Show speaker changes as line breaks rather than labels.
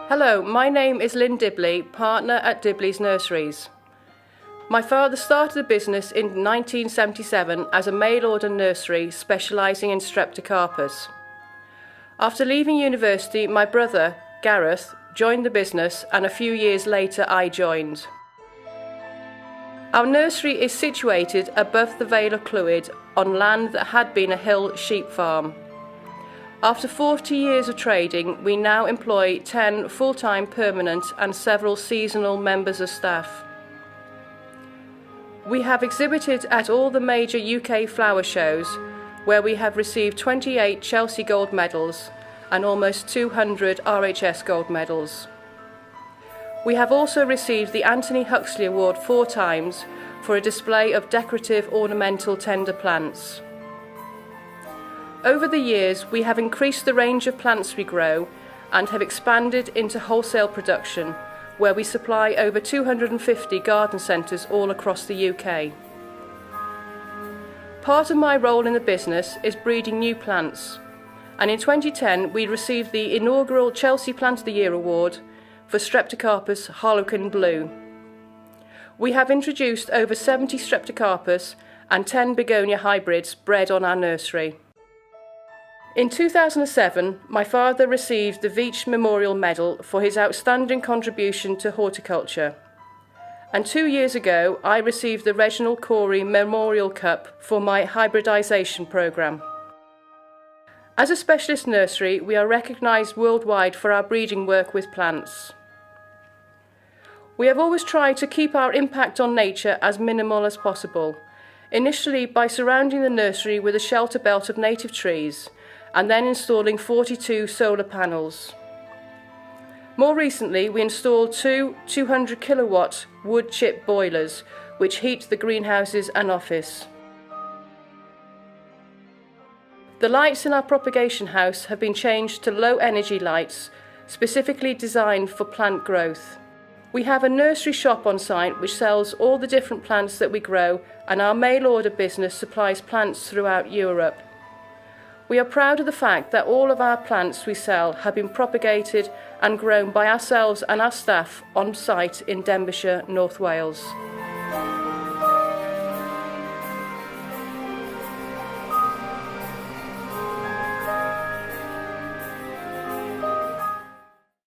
Hello, my name is Lynn Dibley, partner at Dibleys Nurseries. My father started the business in 1977 as a mail-order nursery specialising in Streptocarpus. After leaving university, my brother, Gareth, joined the business, and a few years later I joined. Our nursery is situated above the Vale of Clwyd on land that had been a hill sheep farm. After 40 years of trading, we now employ 10 full-time permanent and several seasonal members of staff. We have exhibited at all the major UK flower shows, where we have received 28 Chelsea Gold medals and almost 200 RHS Gold medals. We have also received the Anthony Huxley Award 4 times for a display of decorative ornamental tender plants. Over the years, we have increased the range of plants we grow and have expanded into wholesale production, where we supply over 250 garden centres all across the UK. Part of my role in the business is breeding new plants, and in 2010 we received the inaugural Chelsea Plant of the Year award for Streptocarpus Harlequin Blue. We have introduced over 70 Streptocarpus and 10 begonia hybrids bred on our nursery. In 2007, my father received the Veitch Memorial Medal for his outstanding contribution to horticulture. And 2 years ago, I received the Reginald Corey Memorial Cup for my hybridisation programme. As a specialist nursery, we are recognised worldwide for our breeding work with plants. We have always tried to keep our impact on nature as minimal as possible, initially by surrounding the nursery with a shelter belt of native trees, and then installing 42 solar panels. More recently, we installed 2 200 kilowatt wood chip boilers, which heat the greenhouses and office. The lights in our propagation house have been changed to low energy lights, specifically designed for plant growth. We have a nursery shop on site which sells all the different plants that we grow, and our mail order business supplies plants throughout Europe. We are proud of the fact that all of our plants we sell have been propagated and grown by ourselves and our staff on site in Denbighshire, North Wales.